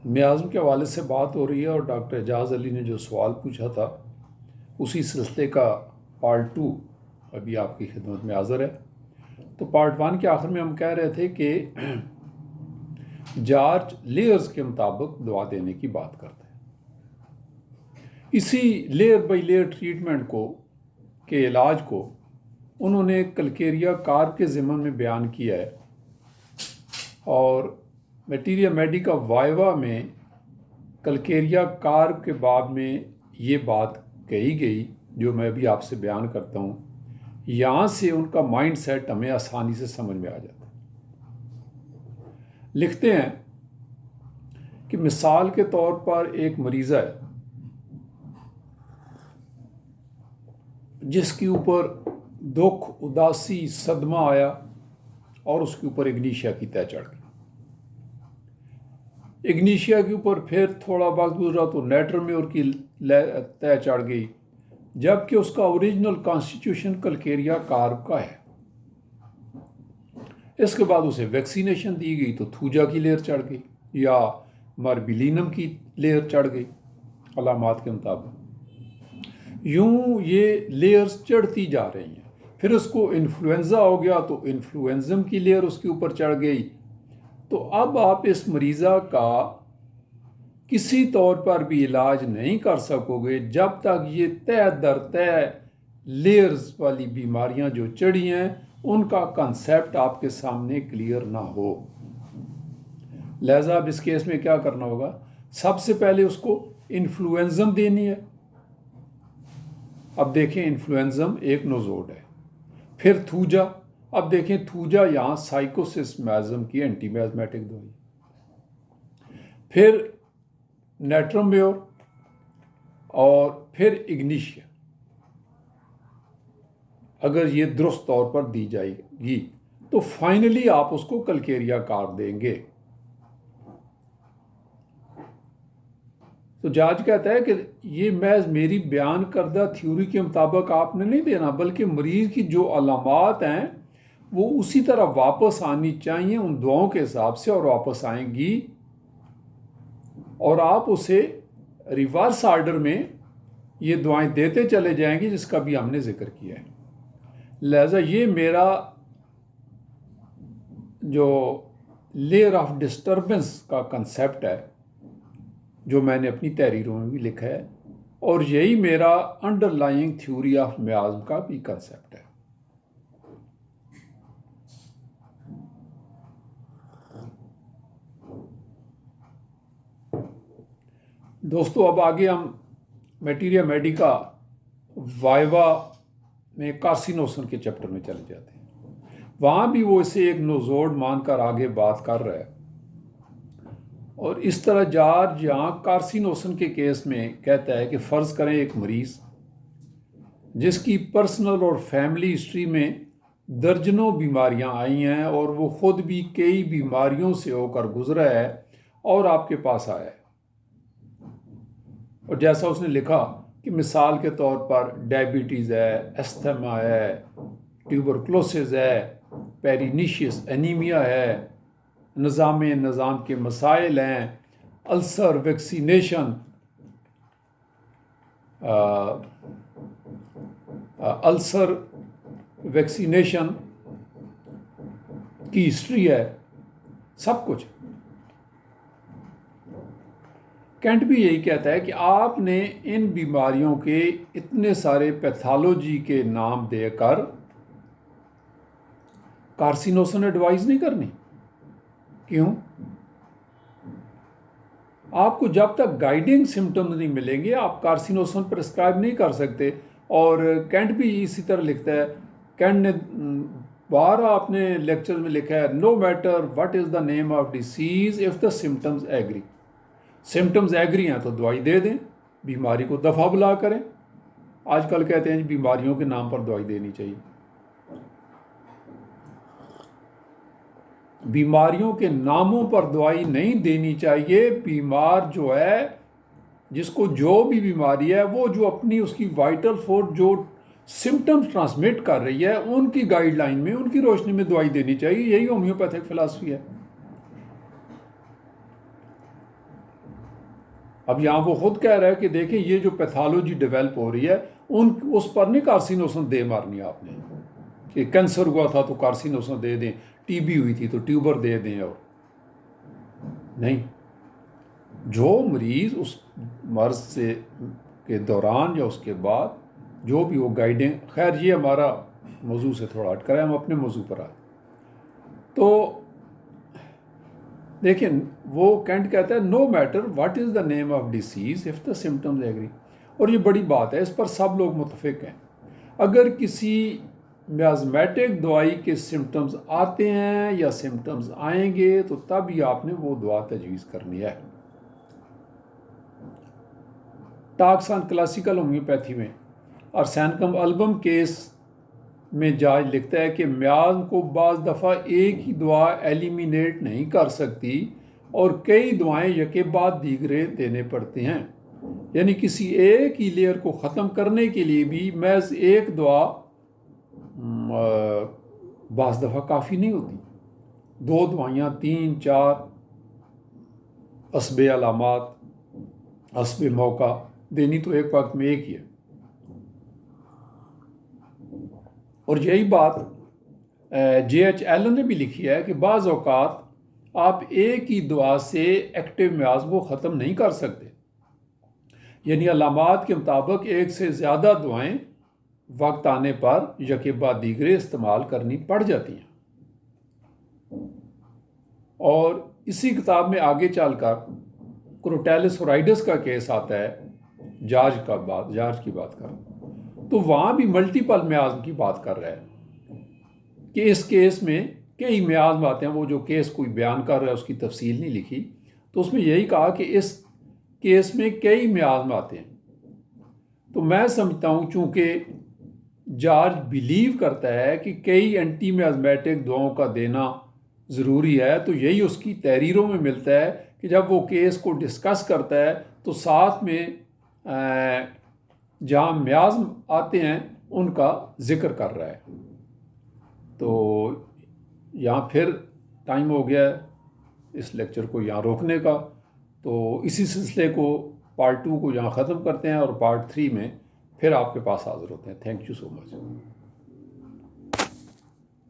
میازم کے حوالے سے بات ہو رہی ہے اور ڈاکٹر اعجاز علی نے جو سوال پوچھا تھا اسی سلسلے کا پارٹ 2 ابھی آپ کی خدمت میں حاضر ہے۔ تو پارٹ 1 کے آخر میں ہم کہہ رہے تھے کہ جارج لیئرز کے مطابق دوا دینے کی بات کرتے ہیں۔ اسی لیئر بائی لیئر ٹریٹمنٹ کو کے علاج کو انہوں نے کلکیریا کارپ کے ضمن میں بیان کیا ہے، اور میٹیریا میڈیکا وائوا میں کلکیریا کارپ کے باب میں یہ بات کہی گئی جو میں بھی آپ سے بیان کرتا ہوں۔ یہاں سے ان کا مائنڈ سیٹ ہمیں آسانی سے سمجھ میں آ جاتا ہے۔ لکھتے ہیں کہ مثال کے طور پر ایک مریضہ ہے جس کے اوپر دکھ، اداسی، صدمہ آیا اور اس کے اوپر اگنیشیا کی طے چڑھ گئی۔ اگنیشیا کے اوپر پھر تھوڑا وقت گزرا تو نیٹرمیور کی طے چڑھ گئی، جبکہ اس کا اوریجنل کانسٹیٹیوشن کلکیریا کارپ کا ہے۔ اس کے بعد اسے ویکسینیشن دی گئی تو تھوجا کی لیئر چڑھ گئی یا مربیلینم کی لیئر چڑھ گئی علامات کے مطابق۔ یوں یہ لیئرز چڑھتی جا رہی ہیں۔ پھر اس کو انفلوئنزا ہو گیا تو انفلوئنزم کی لیئر اس کے اوپر چڑھ گئی۔ تو اب آپ اس مریضہ کا کسی طور پر بھی علاج نہیں کر سکو گے جب تک یہ طے در طے لیئرز والی بیماریاں جو چڑھی ہیں ان کا کنسیپٹ آپ کے سامنے کلیئر نہ ہو۔ لہذا اب اس کیس میں کیا کرنا ہوگا؟ سب سے پہلے اس کو انفلوئنزم دینی ہے۔ اب دیکھیں انفلوئنزم ایک نوزوڈ ہے، پھر تھوجا۔ اب دیکھیں تھوجا یہاں سائیکوسس میازم کی اینٹی میازمیٹک دوائی، پھر نیٹرمیور اور پھر اگنیشیا۔ اگر یہ درست طور پر دی جائے گی تو فائنلی آپ اس کو کلکیریا کارپ دیں گے۔ تو جاج کہتا ہے کہ یہ محض میری بیان کردہ تھیوری کے مطابق آپ نے نہیں دینا، بلکہ مریض کی جو علامات ہیں وہ اسی طرح واپس آنی چاہیے ان دعاؤں کے حساب سے، اور واپس آئیں گی، اور آپ اسے ریورس آرڈر میں یہ دعائیں دیتے چلے جائیں گے جس کا بھی ہم نے ذکر کیا ہے۔ لہذا یہ میرا جو لیئر آف ڈسٹربنس کا کنسیپٹ ہے جو میں نے اپنی تحریروں میں بھی لکھا ہے، اور یہی میرا انڈر لائنگ تھیوری آف میازم کا بھی کنسیپٹ ہے۔ دوستو اب آگے ہم میٹیریا میڈیکا وائوا میں کارسینوسن کے چیپٹر میں چلے جاتے ہیں۔ وہاں بھی وہ اسے ایک نوزوڈ مان کر آگے بات کر رہا ہے، اور اس طرح جارج یہاں کارسینوسن کے کیس میں کہتا ہے کہ فرض کریں ایک مریض جس کی پرسنل اور فیملی ہسٹری میں درجنوں بیماریاں آئی ہیں اور وہ خود بھی کئی بیماریوں سے ہو کر گزرا ہے اور آپ کے پاس آیا ہے، اور جیسا اس نے لکھا کہ مثال کے طور پر ڈائبٹیز ہے، استھما ہے، ٹیوبرکلوسس ہے، پیرینیشیس انیمیا ہے، نظام کے مسائل ہیں، السر ویکسینیشن، السر ویکسینیشن کی ہسٹری ہے، سب کچھ۔ کینٹ بھی یہی کہتا ہے کہ آپ نے ان بیماریوں کے اتنے سارے پیتھالوجی کے نام دے کر کارسینوسن ایڈوائز نہیں کرنی۔ کیوں؟ آپ کو جب تک گائیڈنگ سمٹمز نہیں ملیں گے آپ کارسینوسن پرسکرائب نہیں کر سکتے۔ اور کینٹ بھی اسی طرح لکھتا ہے، کینٹ نے بارہ اپنے لیکچر میں لکھا ہے، no matter what is the name of disease if the symptoms agree. Symptoms agree ہیں تو دوائی دے دیں، بیماری کو دفع بلا کریں۔ آج کل کہتے ہیں بیماریوں کے نام پر دوائی دینی چاہیے۔ بیماریوں کے ناموں پر دوائی نہیں دینی چاہیے۔ بیمار جو ہے، جس کو جو بھی بیماری ہے، وہ جو اپنی اس کی وائٹل فورس جو سمٹمز ٹرانسمٹ کر رہی ہے ان کی گائیڈ لائن میں، ان کی روشنی میں دوائی دینی چاہیے۔ یہی ہومیوپیتھک فلاسفی ہے۔ اب یہاں وہ خود کہہ رہا ہے کہ دیکھیں یہ جو پیتھالوجی ڈیولپ ہو رہی ہے اس پر نہیں کارسینوسن دے مارنی آپ نے کہ کینسر ہوا تھا تو کارسینوسن دے دیں، ٹی بی ہوئی تھی تو ٹیوبر دے دیں، اور نہیں، جو مریض اس مرض سے کے دوران یا اس کے بعد جو بھی وہ گائیڈنگ، خیر یہ ہمارا موضوع سے تھوڑا ہٹ کر ہے، ہم اپنے موضوع پر آئے تو دیکھیں وہ کینٹ کہتا ہے no matter what is the name of disease if the symptoms agree, اور یہ بڑی بات ہے، اس پر سب لوگ متفق ہیں، اگر کسی میازمیٹک دوائی کے سمٹمز آتے ہیں یا سمٹمز آئیں گے تو تب ہی آپ نے وہ دوا تجویز کرنی ہے۔ ٹاکس آن کلاسیکل ہومیوپیتھی میں اور سینکم البم کیس میں جاج لکھتا ہے کہ میاز کو بعض دفعہ ایک ہی دعا ایلیمینیٹ نہیں کر سکتی اور کئی دعائیں یکے بعد دیگرے دینے پڑتے ہیں، یعنی کسی ایک ہی لیئر کو ختم کرنے کے لیے بھی محض ایک دعا بعض دفعہ کافی نہیں ہوتی، 2 دوائیاں 3 4 حسب علامات حسب موقع دینی تو ایک وقت میں ایک ہی ہے، اور یہی بات جے ایچ ایلن نے بھی لکھی ہے کہ بعض اوقات آپ ایک ہی دعا سے ایکٹیو میاز کو ختم نہیں کر سکتے، یعنی علامات کے مطابق ایک سے زیادہ دعائیں وقت آنے پر یکے بعد دیگرے استعمال کرنی پڑ جاتی ہیں۔ اور اسی کتاب میں آگے چل کر کروٹیلس ہورائڈس کا کیس آتا ہے، جارج کی بات کر، تو وہاں بھی ملٹیپل میازم کی بات کر رہا ہے کہ اس کیس میں کئی میازم آتے ہیں، وہ جو کیس کوئی بیان کر رہا ہے اس کی تفصیل نہیں لکھی، تو اس میں یہی کہا کہ اس کیس میں کئی میازم آتے ہیں، تو میں سمجھتا ہوں چونکہ جارج بلیو کرتا ہے کہ کئی اینٹی میازمیٹک دواؤں کا دینا ضروری ہے، تو یہی اس کی تحریروں میں ملتا ہے کہ جب وہ کیس کو ڈسکس کرتا ہے تو ساتھ میں جہاں میازم آتے ہیں ان کا ذکر کر رہا ہے۔ تو یہاں پھر ٹائم ہو گیا ہے اس لیکچر کو یہاں روکنے کا، تو اسی سلسلے کو پارٹ 2 کو یہاں ختم کرتے ہیں اور پارٹ 3 میں پھر آپ کے پاس حاضر ہوتے ہیں۔ Thank you so much.